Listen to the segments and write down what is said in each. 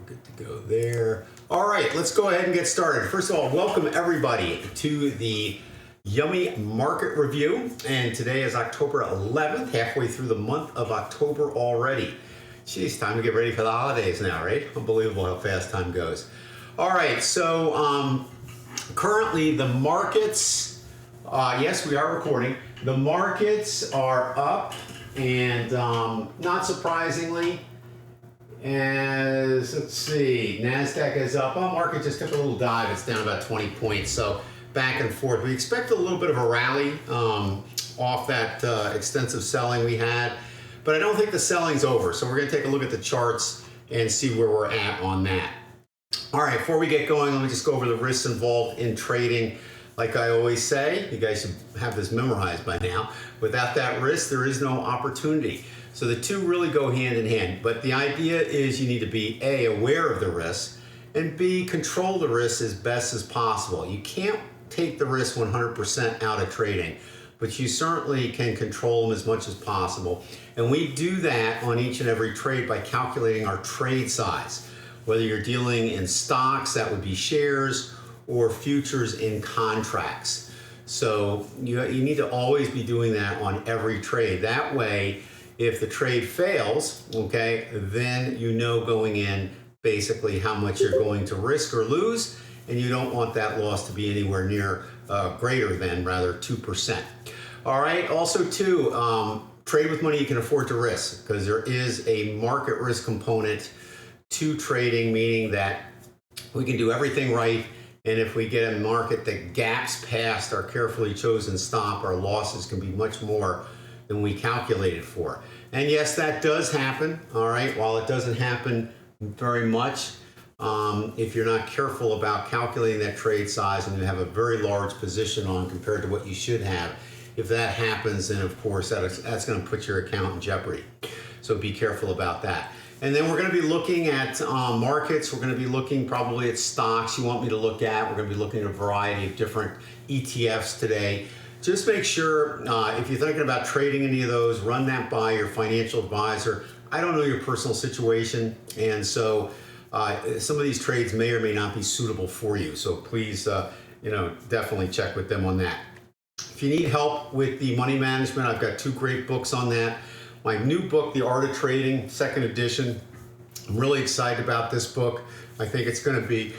good to go there. All right, let's go ahead and get started. First of all, welcome everybody to the Yummy Market Review. And today is October 11th, halfway through the month of October already. Geez, time to get ready for the holidays now, right? Unbelievable how fast time goes. All right, so currently the markets, yes, we are recording. The markets are up, and not surprisingly, as let's see, NASDAQ is up. Oh, market just took a little dive. It's down about 20 points. So back and forth. We expect a little bit of a rally off that extensive selling we had, but I don't think the selling's over. So we're going to take a look at the charts and see where we're at on that. All right, before we get going, let me just go over the risks involved in trading. Like I always say, you guys should have this memorized by now. Without that risk, there is no opportunity. So the two really go hand in hand. But the idea is you need to be A, aware of the risk, and B, control the risk as best as possible. You can't take the risk 100% out of trading, but you certainly can control them as much as possible. And we do that on each and every trade by calculating our trade size. Whether you're dealing in stocks, that would be shares, or futures in contracts. So you need to always be doing that on every trade. That way, if the trade fails, okay, then you know going in basically how much you're going to risk or lose, and you don't want that loss to be anywhere near greater than, rather, 2%. All right, also too, trade with money you can afford to risk, because there is a market risk component to trading, meaning that we can do everything right, and if we get a market that gaps past our carefully chosen stop, our losses can be much more than we calculated for. And yes, that does happen, all right? While it doesn't happen very much, if you're not careful about calculating that trade size and you have a very large position on compared to what you should have, if that happens, then of course that's going to put your account in jeopardy. So be careful about that. And then we're going to be looking at markets. We're going to be looking probably at stocks you want me to look at. We're going to be looking at a variety of different ETFs today. Just make sure if you're thinking about trading any of those, run that by your financial advisor. I don't know your personal situation, and so some of these trades may or may not be suitable for you. So please, definitely check with them on that. If you need help with the money management, I've got two great books on that. My new book, The Art of Trading, second edition. I'm really excited about this book. I think it's going to be,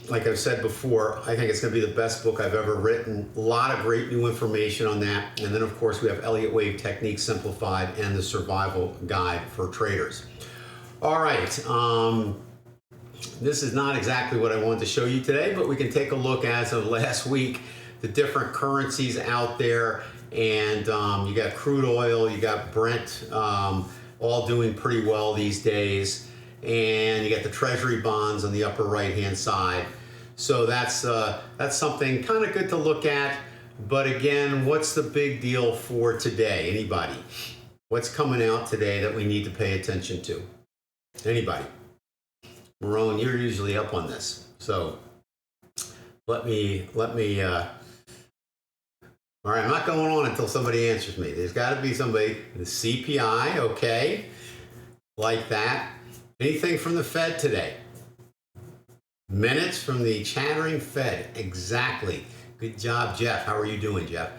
like I've said before, I think it's going to be the best book I've ever written. A lot of great new information on that. And then, of course, we have Elliott Wave Techniques Simplified and the Survival Guide for Traders. All right. This is not exactly what I wanted to show you today, but we can take a look as of last week, the different currencies out there. And you got crude oil, you got Brent, all doing pretty well these days. And you got the treasury bonds on the upper right-hand side. So that's something kind of good to look at. But again, what's the big deal for today? Anybody? What's coming out today that we need to pay attention to? Anybody? Marone, you're usually up on this. So let me. All right, I'm not going on until somebody answers me. There's got to be somebody. The CPI, okay, like that. Anything from the Fed today? Minutes from the chattering Fed, exactly. Good job, Jeff. How are you doing, Jeff?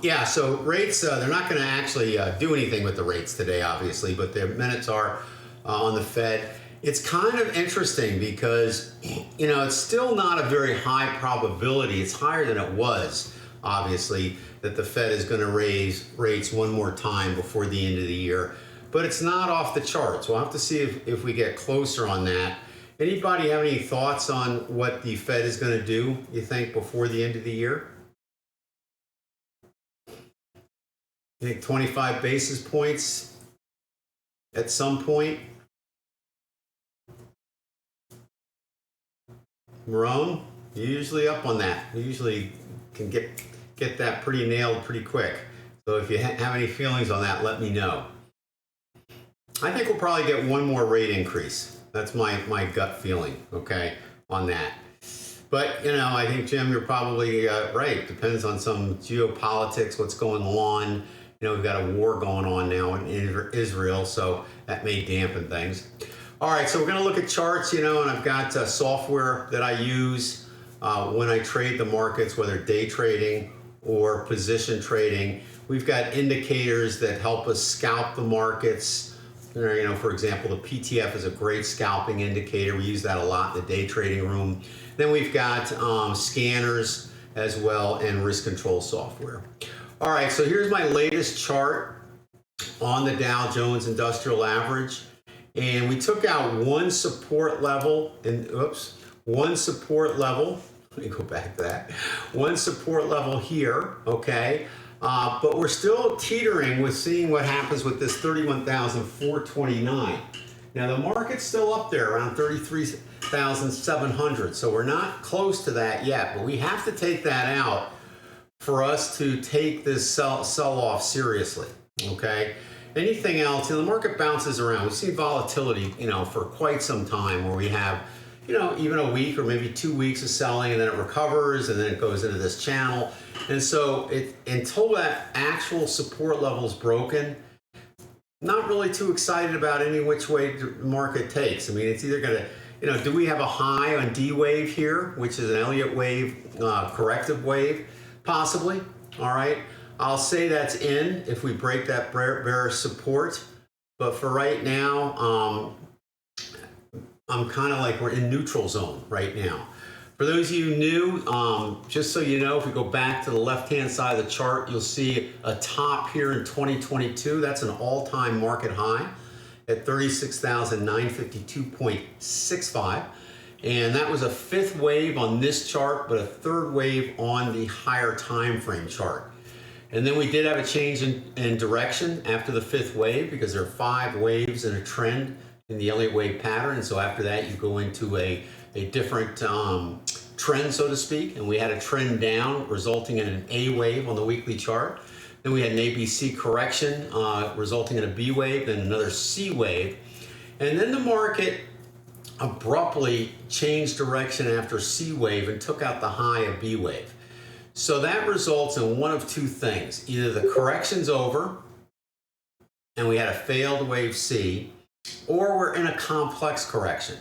Yeah, so rates, they're not going to actually do anything with the rates today, obviously, but their minutes are on the Fed. It's kind of interesting because, it's still not a very high probability. It's higher than it was, obviously, that the Fed is going to raise rates one more time before the end of the year. But it's not off the charts. We'll have to see if we get closer on that. Anybody have any thoughts on what the Fed is going to do, you think, before the end of the year? You think 25 basis points at some point? Marone, you're usually up on that. You usually can get that pretty nailed pretty quick. So if you have any feelings on that, let me know. I think we'll probably get one more rate increase. That's my gut feeling, okay, on that. But, I think, Jim, you're probably right. Depends on some geopolitics, what's going on. We've got a war going on now in Israel, so that may dampen things. All right, so we're going to look at charts, and I've got software that I use when I trade the markets, whether day trading or position trading. We've got indicators that help us scalp the markets. For example, the PTF is a great scalping indicator. We use that a lot in the day trading room. Then we've got scanners as well and risk control software. All right, so here's my latest chart on the Dow Jones Industrial Average. And we took out one support level, one support level. Let me go back to that. One support level here, okay? But we're still teetering with seeing what happens with this 31,429. Now the market's still up there around 33,700, so we're not close to that yet, but we have to take that out for us to take this sell-off seriously, okay? Anything else, the market bounces around. We've seen volatility, for quite some time where we have, even a week or maybe 2 weeks of selling and then it recovers and then it goes into this channel. And so until that actual support level is broken, not really too excited about any which way the market takes. I mean, it's either going to, do we have a high on D wave here, which is an Elliott wave, corrective wave, possibly, all right? I'll say that's in if we break that bearish support, but for right now, I'm kind of like we're in neutral zone right now. For those of you new, just so you know, if we go back to the left-hand side of the chart, you'll see a top here in 2022. That's an all-time market high at 36,952.65. And that was a fifth wave on this chart, but a third wave on the higher time frame chart. And then we did have a change in direction after the fifth wave because there are 5 waves in a trend in the Elliott wave pattern. And so after that, you go into a different trend, so to speak. And we had a trend down resulting in an A wave on the weekly chart. Then we had an ABC correction resulting in a B wave, then another C wave. And then the market abruptly changed direction after C wave and took out the high of B wave. So that results in one of two things. Either the correction's over and we had a failed wave C, or we're in a complex correction.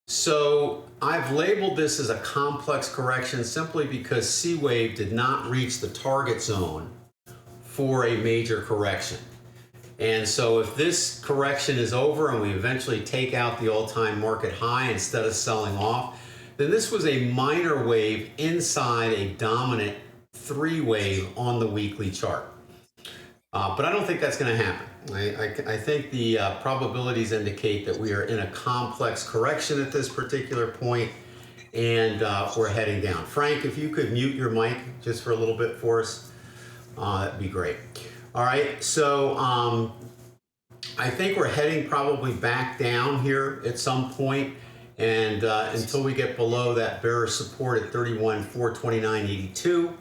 So I've labeled this as a complex correction simply because C wave did not reach the target zone for a major correction. And so if this correction is over and we eventually take out the all-time market high instead of selling off, then this was a minor wave inside a dominant 3 wave on the weekly chart. But I don't think that's going to happen. I think the probabilities indicate that we are in a complex correction at this particular point, and we're heading down. Frank, if you could mute your mic just for a little bit for us, that'd be great. All right, so I think we're heading probably back down here at some point. And until we get below that bearish support at 31,429.82,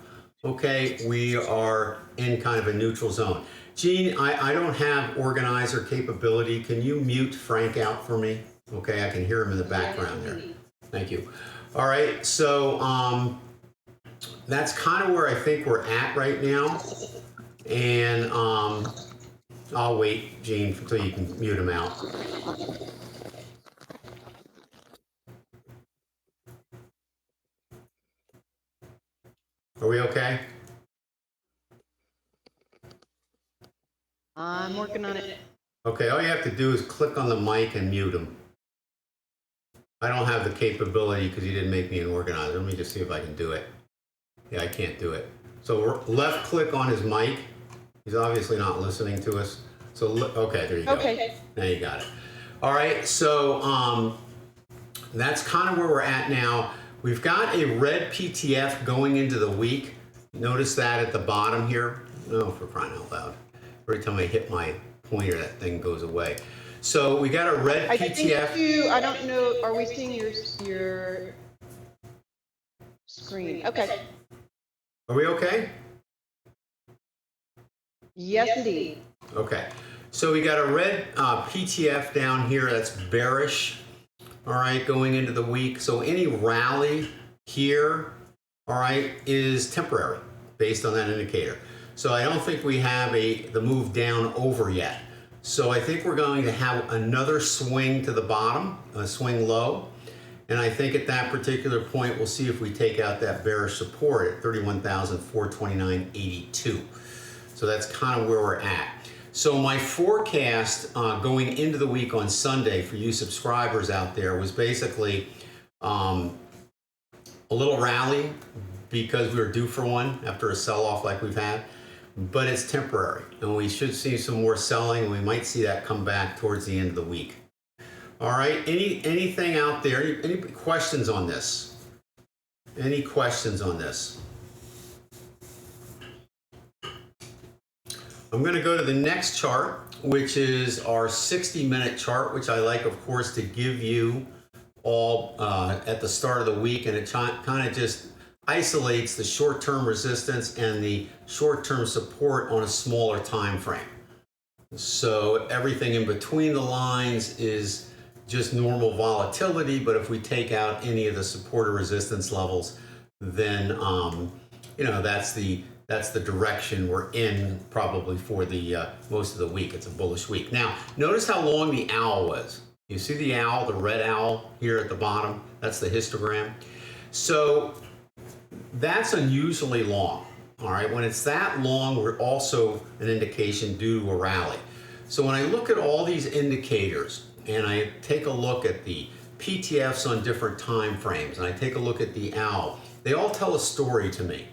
okay, we are in kind of a neutral zone. Gene, I don't have organizer capability. Can you mute Frank out for me? Okay, I can hear him in the background there. Thank you. All right, so that's kind of where I think we're at right now. And I'll wait, Gene, until you can mute him out. Are we okay? I'm working on it. Okay, all you have to do is click on the mic and mute him. I don't have the capability because you didn't make me an organizer. Let me just see if I can do it. Yeah, I can't do it. So left click on his mic. He's obviously not listening to us. So, okay, there you go. Okay. Now you got it. All right, so that's kind of where we're at now. We've got a red PTF going into the week. Notice that at the bottom here. Oh, for crying out loud. Every time I hit my pointer, that thing goes away. So we got a red PTF. I don't know, are we seeing your screen? Okay. Are we okay? Yes, indeed. Okay. So we got a red PTF down here that's bearish. All right, going into the week. So any rally here, all right, is temporary based on that indicator. So I don't think we have the move down over yet. So I think we're going to have another swing to the bottom, a swing low. And I think at that particular point, we'll see if we take out that bearish support at 31,429.82. So that's kind of where we're at. So my forecast going into the week on Sunday for you subscribers out there was basically a little rally because we were due for one after a sell-off like we've had, but it's temporary and we should see some more selling and we might see that come back towards the end of the week. All right, anything out there, any questions on this? Any questions on this? I'm going to go to the next chart, which is our 60-minute chart, which I like, of course, to give you all at the start of the week, and it kind of just isolates the short-term resistance and the short-term support on a smaller time frame. So everything in between the lines is just normal volatility, but if we take out any of the support or resistance levels, then you know, that's the direction we're in probably for the most of the week. It's a bullish week. Now, notice how long the owl was. You see the owl, the red owl here at the bottom? That's the histogram. So that's unusually long. All right, when it's that long, we're also an indication due to a rally. So when I look at all these indicators and I take a look at the PTFs on different time frames and I take a look at the owl, they all tell a story to me.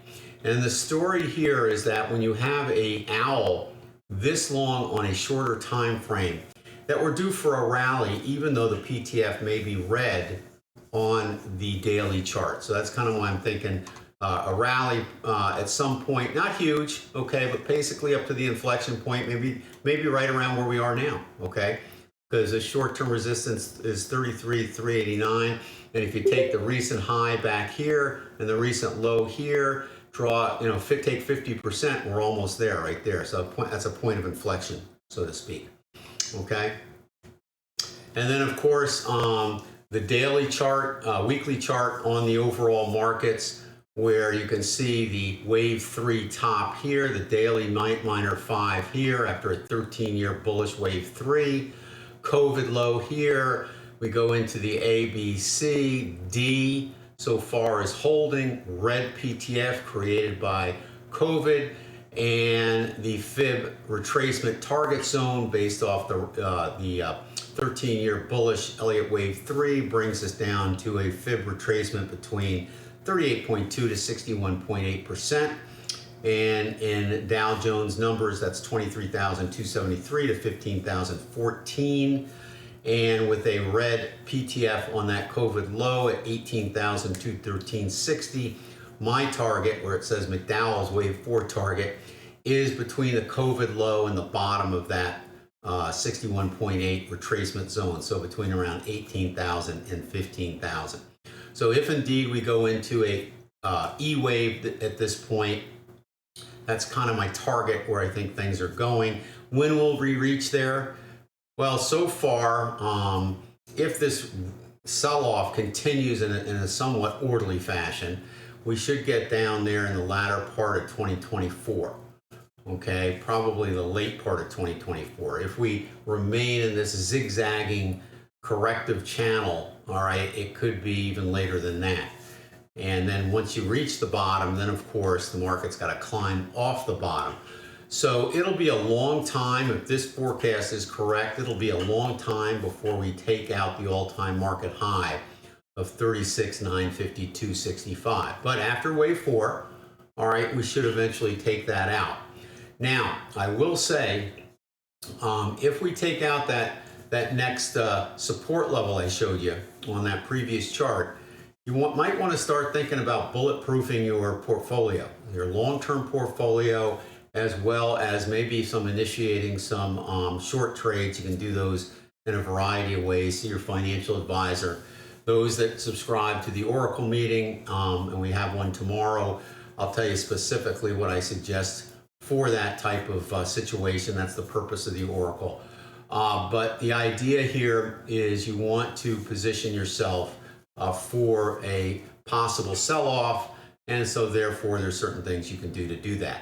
And the story here is that when you have a owl this long on a shorter time frame, that we're due for a rally, even though the PTF may be red on the daily chart. So that's kind of why I'm thinking a rally at some point, not huge, okay, but basically up to the inflection point, maybe right around where we are now, okay? Because the short-term resistance is 33,389, and if you take the recent high back here and the recent low here, draw, you know, take 50%, we're almost there, right there. So that's a point of inflection, so to speak. Okay. And then, of course, the daily chart, weekly chart on the overall markets, where you can see the wave 3 top here, the daily minor 5 here after a 13-year bullish wave 3, COVID low here. We go into the A, B, C, D. So far as holding, red PTF created by COVID, and the fib retracement target zone based off the 13-year bullish Elliott wave 3 brings us down to a fib retracement between 38.2 to 61.8%. And in Dow Jones numbers, that's 23,273 to 15,014. And with a red PTF on that COVID low at 18,213.60, my target, where it says McDowell's wave 4 target, is between the COVID low and the bottom of that 61.8 retracement zone. So between around 18,000 and 15,000. So if indeed we go into a E wave at this point, that's kind of my target where I think things are going. When will we reach there? Well, so far, if this sell-off continues in a somewhat orderly fashion, we should get down there in the latter part of 2024. Okay, probably the late part of 2024. If we remain in this zigzagging corrective channel, all right, it could be even later than that. And then once you reach the bottom, then of course the market's got to climb off the bottom. So it'll be a long time, if this forecast is correct, it'll be a long time before we take out the all-time market high of 36,952.65. But after wave 4, all right, we should eventually take that out. Now, I will say, if we take out that next support level I showed you on that previous chart, you might want to start thinking about bulletproofing your portfolio, your long-term portfolio, as well as maybe initiating some short trades. You can do those in a variety of ways. See your financial advisor. Those that subscribe to the Oracle meeting, and we have one tomorrow, I'll tell you specifically what I suggest for that type of situation. That's the purpose of the Oracle. But the idea here is you want to position yourself for a possible sell-off, and so therefore there's certain things you can do to do that.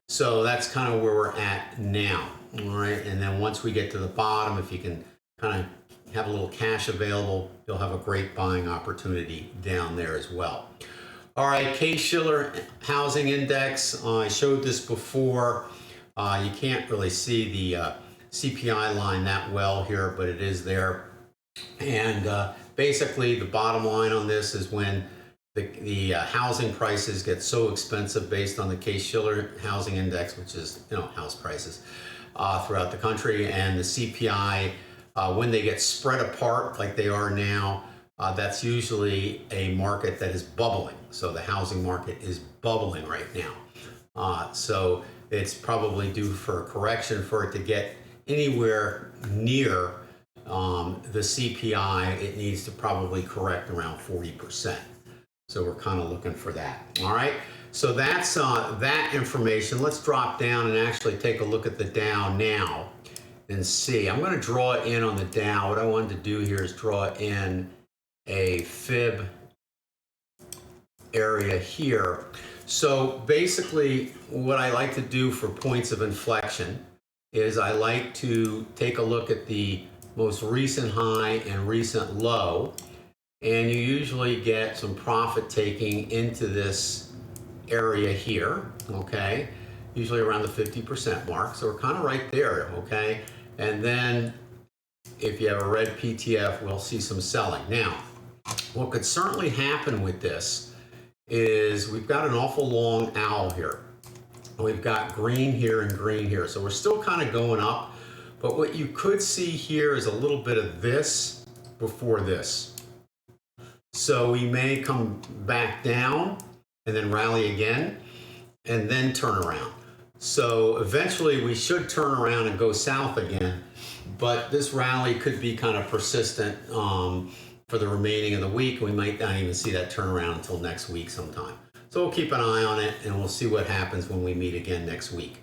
So that's kind of where we're at now. All right, and then once we get to the bottom, if you can kind of have a little cash available, you'll have a great buying opportunity down there as well. All right, Case-Shiller Housing Index. I showed this before. You can't really see the CPI line that well here, but it is there. And basically, the bottom line on this is when the housing prices get so expensive based on the Case-Shiller Housing Index, which is house prices throughout the country, and the CPI, when they get spread apart like they are now, that's usually a market that is bubbling. So the housing market is bubbling right now. So it's probably due for a correction. For it to get anywhere near the CPI, it needs to probably correct around 40%. So we're kind of looking for that. All right. So that's that information. Let's drop down and actually take a look at the Dow now and see. I'm going to draw it in on the Dow. What I wanted to do here is draw in a fib area here. So basically what I like to do for points of inflection is I like to take a look at the most recent high and recent low, and you usually get some profit taking into this area here, okay, usually around the 50% mark. So we're kind of right there, okay, and then if you have a red PTF, we'll see some selling. Now, what could certainly happen with this is we've got an awful long owl here. We've got green here and green here. So we're still kind of going up, but what you could see here is a little bit of this before this. So we may come back down and then rally again and then turn around. So eventually we should turn around and go south again, but this rally could be kind of persistent for the remaining of the week. We might not even see that turnaround until next week sometime. So we'll keep an eye on it and we'll see what happens when we meet again next week.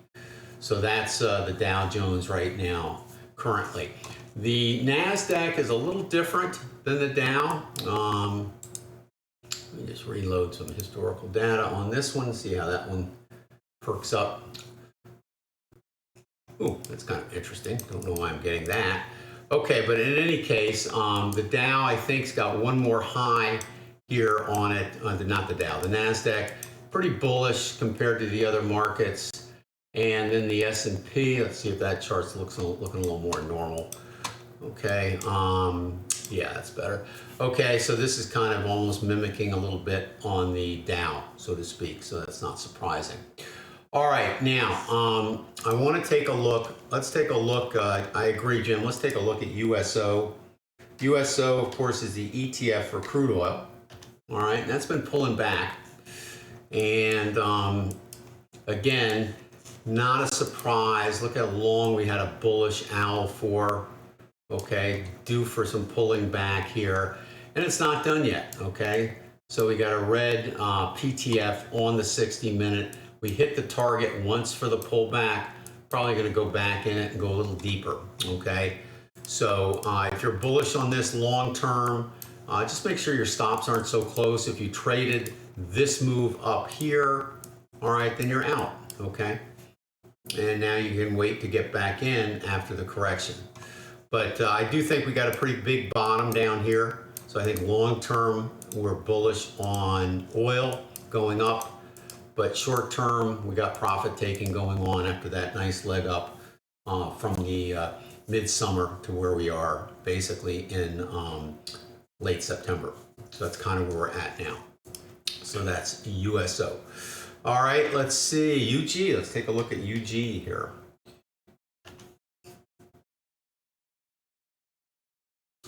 So that's the Dow Jones right now, currently. The NASDAQ is a little different than the Dow. Let me just reload some historical data on this one, see how that one perks up. Ooh, that's kind of interesting. Don't know why I'm getting that. Okay, but in any case, the Dow, I think, has got one more high here on it. Not the Dow, the NASDAQ, pretty bullish compared to the other markets. And then the S&P, let's see if that chart's looking a little more normal. Okay, yeah, that's better. Okay, so this is kind of almost mimicking a little bit on the Dow, so to speak, so that's not surprising. All right, now, I want to take a look. Let's take a look. I agree, Jim. Let's take a look at USO. USO, of course, is the ETF for crude oil. All right, and that's been pulling back. And again, not a surprise. Look how long we had a bullish owl for. Okay, due for some pulling back here. And it's not done yet, okay? So we got a red PTF on the 60-minute. We hit the target once for the pullback, probably going to go back in it and go a little deeper, okay? So if you're bullish on this long term, just make sure your stops aren't so close. If you traded this move up here, all right, then you're out, okay? And now you can wait to get back in after the correction. But I do think we got a pretty big bottom down here. So I think long term, we're bullish on oil going up. But short term, we got profit taking going on after that nice leg up from the midsummer to where we are basically in late September. So that's kind of where we're at now. So that's USO. All right, let's see, UG. Let's take a look at UG here.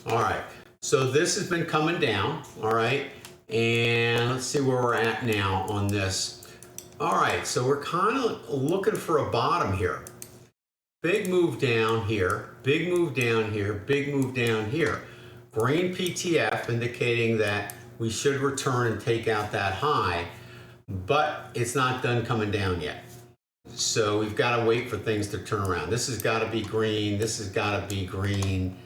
All right, so this has been coming down, all right, and let's see where we're at now on this. All right, so we're kind of looking for a bottom here. Big move down here, big move down here, big move down here. Green PTF indicating that we should return and take out that high, but it's not done coming down yet. So we've got to wait for things to turn around. This has got to be green, this has got to be green.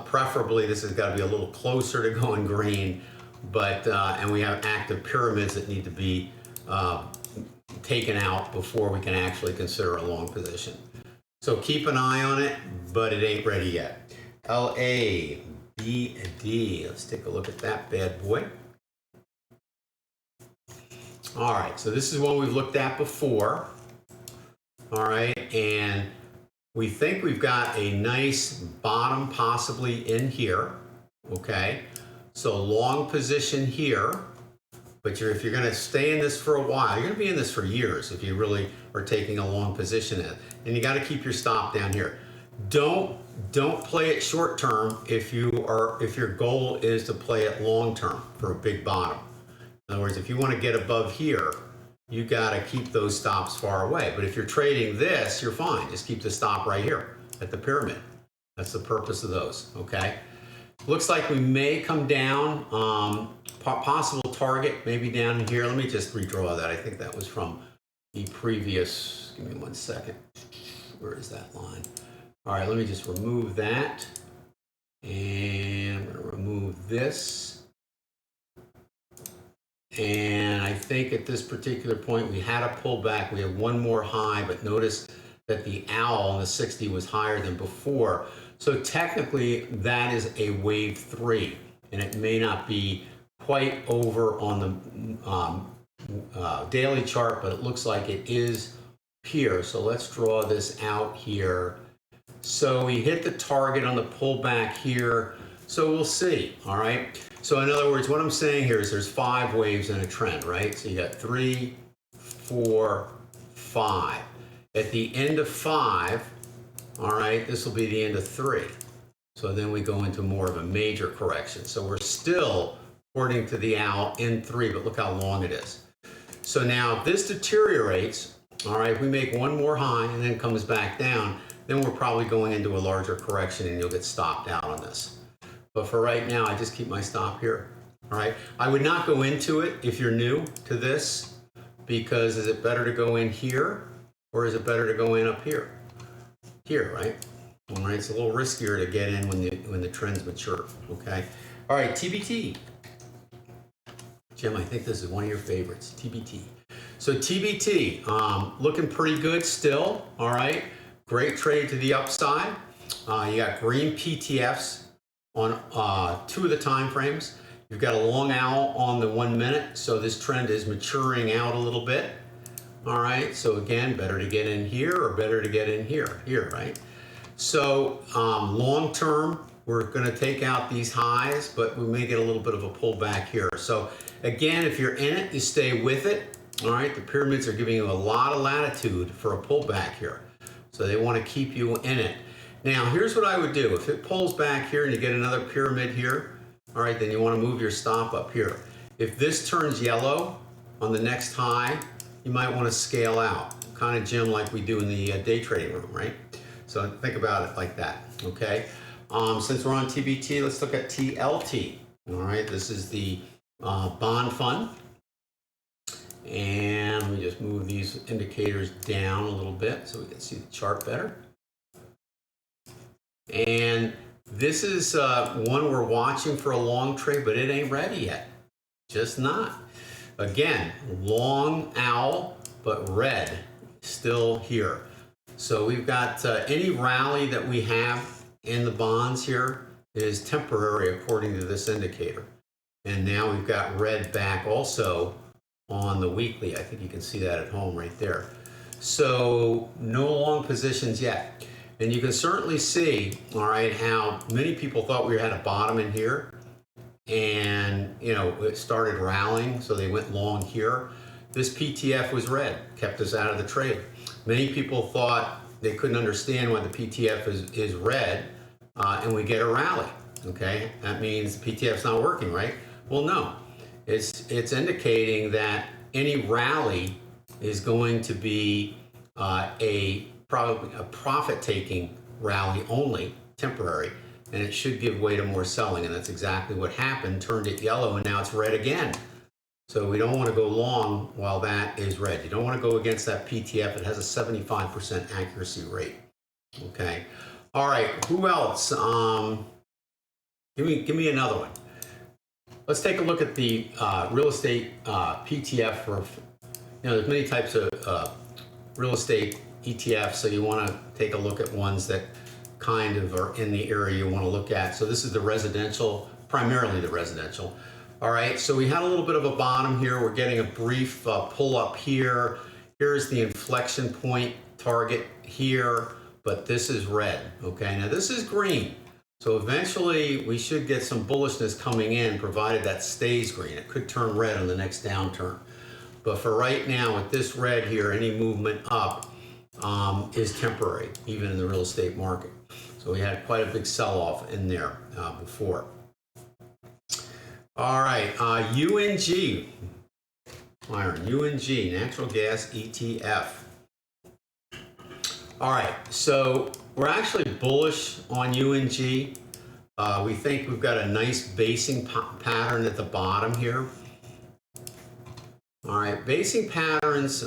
Preferably, this has got to be a little closer to going green, but and we have active pyramids that need to be taken out before we can actually consider a long position. So keep an eye on it, but it ain't ready yet. LABD. Let's take a look at that bad boy. All right, so this is one we've looked at before. All right, and we think we've got a nice bottom possibly in here. Okay, so long position here. But if you're going to stay in this for a while, you're going to be in this for years if you really are taking a long position in it. And you got to keep your stop down here. Don't play it short term if your goal is to play it long term for a big bottom. In other words, if you want to get above here, you got to keep those stops far away. But if you're trading this, you're fine. Just keep the stop right here at the pyramid. That's the purpose of those. Okay. Looks like we may come down. Possible target maybe down here. Let me just redraw that. I think that was from the previous. Give me 1 second. Where is that line? All right, let me just remove that. And I'm going to remove this. And I think at this particular point we had a pullback. We have one more high, but notice that the owl on the 60 was higher than before. So technically that is a wave 3, and it may not be quite over on the daily chart, but it looks like it is here. So let's draw this out here. So we hit the target on the pullback here. So we'll see. All right. So in other words, what I'm saying here is there's 5 waves in a trend, right? So you got 3, 4, 5. At the end of 5, all right, this will be the end of 3. So then we go into more of a major correction. So we're still, according to the owl, in 3, but look how long it is. So now if this deteriorates, all right, if we make one more high and then comes back down, then we're probably going into a larger correction and you'll get stopped out on this. But for right now, I just keep my stop here. All right, I would not go into it if you're new to this, because is it better to go in here or is it better to go in up here? Here, right? All right, it's a little riskier to get in when the trends mature. Okay. All right, TBT. Jim, I think this is one of your favorites, TBT. So TBT, looking pretty good still. All right, great trade to the upside. You got green PTFs on 2 of the time frames. You've got a long owl on the 1 minute, so this trend is maturing out a little bit. All right, so again, better to get in here or better to get in here, right? So long term, we're going to take out these highs, but we may get a little bit of a pullback here. So again, if you're in it, you stay with it. All right, the pyramids are giving you a lot of latitude for a pullback here. So they want to keep you in it. Now, here's what I would do. If it pulls back here and you get another pyramid here, all right, then you want to move your stop up here. If this turns yellow on the next high, you might want to scale out, kind of, Jim, like we do in the day trading room, right? So think about it like that, okay? Since we're on TBT, let's look at TLT. All right, this is the bond fund. And let me just move these indicators down a little bit so we can see the chart better. And this is one we're watching for a long trade, but it ain't ready yet. Just not. Again, long owl, but red still here. So we've got any rally that we have in the bonds here is temporary according to this indicator. And now we've got red back also on the weekly. I think you can see that at home right there. So no long positions yet. And you can certainly see, all right, how many people thought we had a bottom in here. And, you know, it started rallying, so they went long here. This PTF was red, kept us out of the trade. Many people thought they couldn't understand why the PTF is red, and we get a rally, okay? That means the PTF's not working, right? Well, no. It's indicating that any rally is going to be probably a profit-taking rally only, temporary, and it should give way to more selling, and that's exactly what happened. Turned it yellow, and now it's red again. So we don't want to go long while that is red. You don't want to go against that PTF. It has a 75% accuracy rate. Okay. All right. Who else? Give me another one. Let's take a look at the real estate PTF for, you know, there's many types of real estate ETF, so you want to take a look at ones that kind of are in the area you want to look at. So this is the residential, primarily the residential. All right, so we had a little bit of a bottom here. We're getting a brief pull up here. Here's the inflection point target here, but this is red, okay? Now this is green. So eventually we should get some bullishness coming in, provided that stays green. It could turn red on the next downturn. But for right now, with this red here, any movement up is temporary, even in the real estate market. So we had quite a big sell-off in there before. All right, UNG, Myron, UNG, natural gas ETF. All right, so we're actually bullish on UNG. We think we've got a nice basing pattern at the bottom here. All right, basing patterns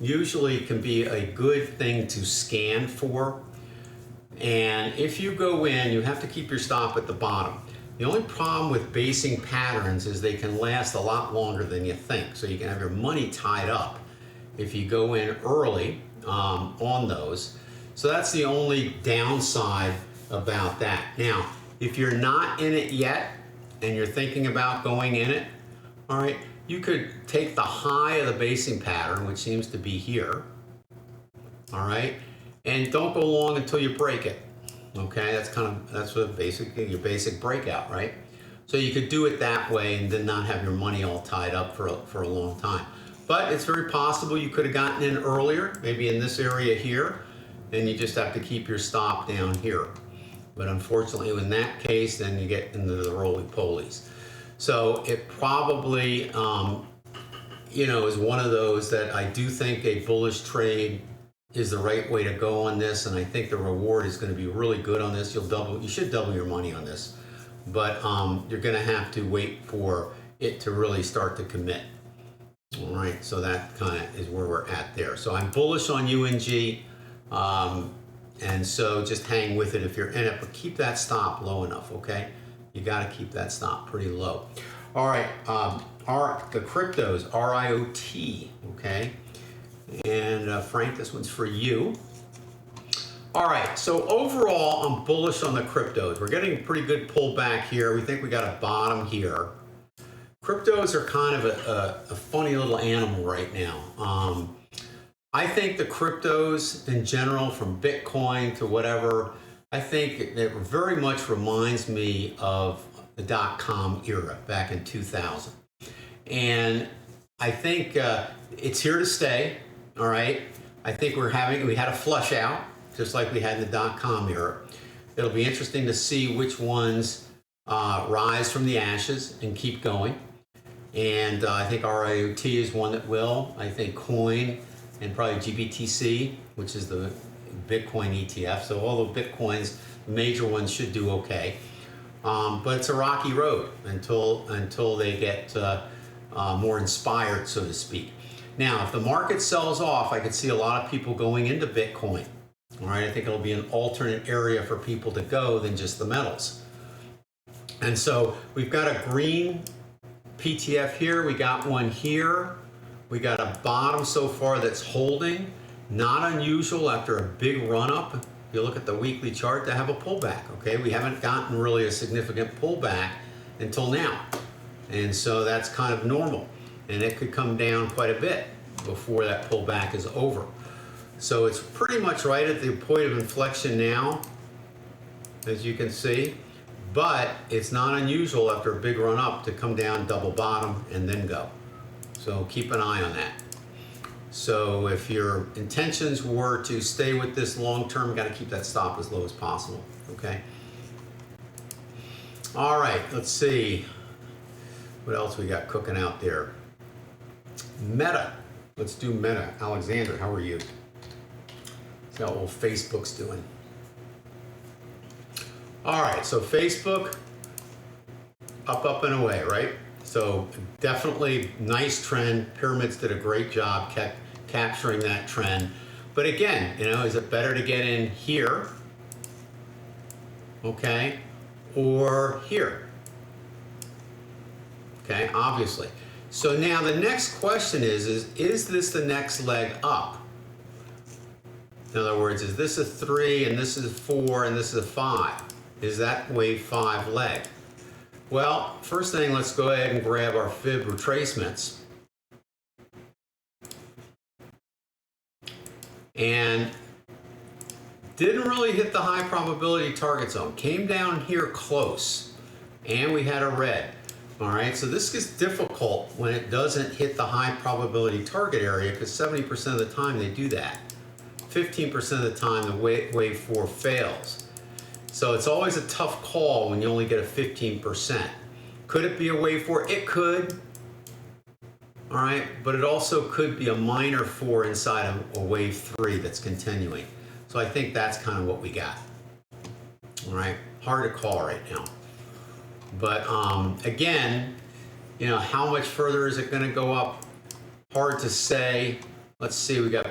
usually can be a good thing to scan for. And if you go in, you have to keep your stop at the bottom. The only problem with basing patterns is they can last a lot longer than you think. So you can have your money tied up if you go in early on those. So that's the only downside about that. Now, if you're not in it yet and you're thinking about going in it, all right, you could take the high of the basing pattern, which seems to be here, all right, and don't go long until you break it. Okay, that's what basically your basic breakout, right? So you could do it that way and then not have your money all tied up for a long time. But it's very possible you could have gotten in earlier, maybe in this area here, and you just have to keep your stop down here. But unfortunately, in that case, then you get into the roly-polies. So it probably, is one of those that I do think a bullish trade is the right way to go on this, and I think the reward is going to be really good on this. You should double your money on this, but you're going to have to wait for it to really start to commit. All right, so that kind of is where we're at there. So I'm bullish on UNG, and so just hang with it if you're in it, but keep that stop low enough, okay? You got to keep that stop pretty low. All right, the cryptos, RIOT, okay? And Frank, this one's for you. All right, so overall, I'm bullish on the cryptos. We're getting a pretty good pullback here. We think we got a bottom here. Cryptos are kind of a funny little animal right now. I think the cryptos in general, from Bitcoin to whatever, I think it very much reminds me of the dot-com era back in 2000. And I think it's here to stay. All right, I think we had a flush out, just like we had in the dot-com era. It'll be interesting to see which ones rise from the ashes and keep going. And I think RIOT is one that will. I think Coin and probably GBTC, which is the Bitcoin ETF. So all the Bitcoins, major ones, should do okay. But it's a rocky road until they get more inspired, so to speak. Now, if the market sells off, I could see a lot of people going into Bitcoin. All right, I think it'll be an alternate area for people to go than just the metals. And so we've got a green PTF here. We got one here. We got a bottom so far that's holding. Not unusual after a big run up. If you look at the weekly chart, to have a pullback. Okay, we haven't gotten really a significant pullback until now. And so that's kind of normal. And it could come down quite a bit before that pullback is over. So it's pretty much right at the point of inflection now, as you can see, but it's not unusual after a big run up to come down, double bottom, and then go. So keep an eye on that. So if your intentions were to stay with this long term, got to keep that stop as low as possible, okay? All right, let's see what else we got cooking out there. Meta. Let's do Meta. Alexander, how are you? See how old Facebook's doing. All right, so Facebook, up and away, right? So definitely nice trend. Pyramids did a great job capturing that trend. But again, is it better to get in here, okay, or here? Okay, obviously. So now the next question is this the next leg up? In other words, is this a 3 and this is a 4 and this is a 5? Is that wave 5 leg? Well, first thing, let's go ahead and grab our fib retracements. And didn't really hit the high probability target zone. Came down here close, and we had a red. All right, so this gets difficult when it doesn't hit the high probability target area, because 70% of the time they do that. 15% of the time the wave 4 fails. So it's always a tough call when you only get a 15%. Could it be a wave 4? It could. All right, but it also could be a minor 4 inside of a wave 3 that's continuing. So I think that's kind of what we got. All right, hard to call right now. But again, you know, how much further is it going to go up? Hard to say. Let's see, we got,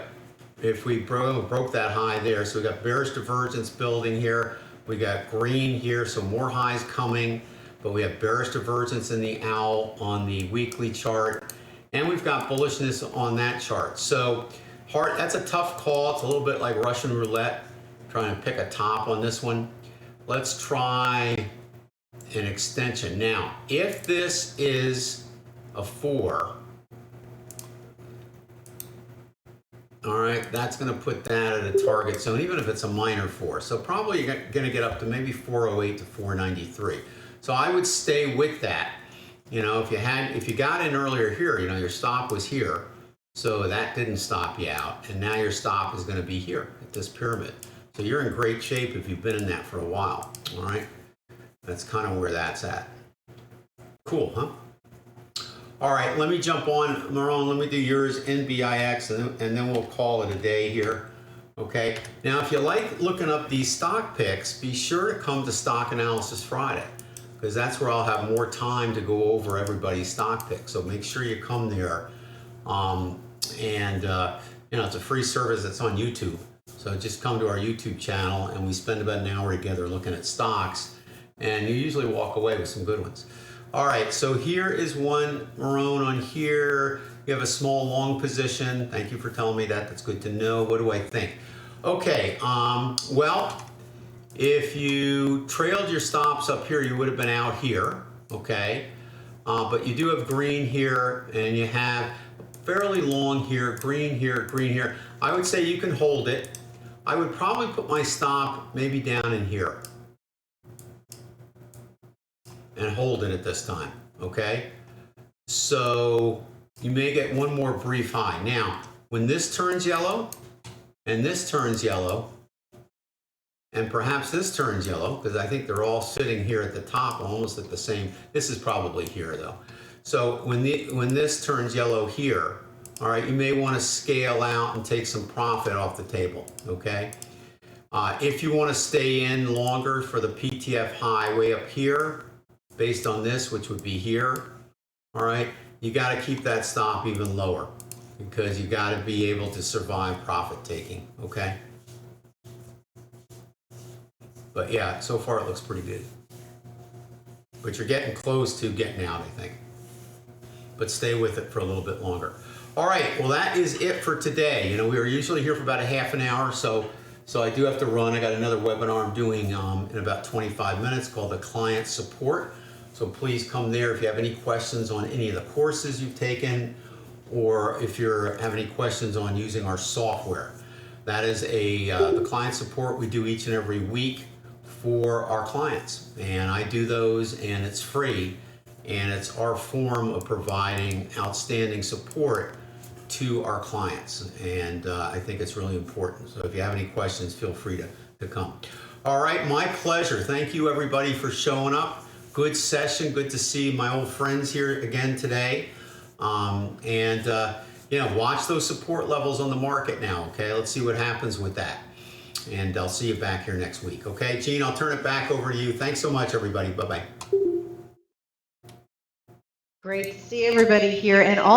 if we broke that high there, so we got bearish divergence building here. We got green here, so more highs coming, but we have bearish divergence in the owl on the weekly chart, and we've got bullishness on that chart. So that's a tough call. It's a little bit like Russian roulette, trying to pick a top on this one. Let's try an extension. Now, if this is a 4, all right, that's going to put that at a target zone, even if it's a minor 4. So probably you're going to get up to maybe 408 to 493. So I would stay with that. You know, if you got in earlier here, you know, your stop was here, so that didn't stop you out, and now your stop is going to be here at this pyramid. So you're in great shape if you've been in that for a while. All right. That's kind of where that's at. Cool, huh? All right, let me jump on, Marone, let me do yours, NBIX, and then we'll call it a day here. Okay, now if you like looking up these stock picks, be sure to come to Stock Analysis Friday, because that's where I'll have more time to go over everybody's stock picks. So make sure you come there. You know, it's a free service that's on YouTube. So just come to our YouTube channel, and we spend about an hour together looking at stocks. And you usually walk away with some good ones. All right, so here is one, Marone, on here. You have a small long position. Thank you for telling me that. That's good to know. What do I think? Okay, well, if you trailed your stops up here, you would have been out here, okay? But you do have green here, and you have fairly long here, green here, green here. I would say you can hold it. I would probably put my stop maybe down in here and hold it at this time, okay? So you may get one more brief high. Now, when this turns yellow, and this turns yellow, and perhaps this turns yellow, because I think they're all sitting here at the top, almost at the same, this is probably here though. So when this turns yellow here, all right, you may want to scale out and take some profit off the table, okay? If you want to stay in longer for the PTF high way up here, based on this, which would be here, all right, you got to keep that stop even lower, because you got to be able to survive profit taking, okay? But yeah, so far it looks pretty good. But you're getting close to getting out, I think. But stay with it for a little bit longer. All right, well, that is it for today. You know, we are usually here for about a half an hour, so I do have to run. I got another webinar I'm doing in about 25 minutes called the Client Support. So please come there if you have any questions on any of the courses you've taken, or if you have any questions on using our software. That is the client support we do each and every week for our clients. And I do those, and it's free. And it's our form of providing outstanding support to our clients. And I think it's really important. So if you have any questions, feel free to come. All right, my pleasure. Thank you, everybody, for showing up. Good session. Good to see my old friends here again today. You know, watch those support levels on the market now, okay? Let's see what happens with that. And I'll see you back here next week, okay? Gene, I'll turn it back over to you. Thanks so much, everybody. Bye-bye. Great to see everybody here, and all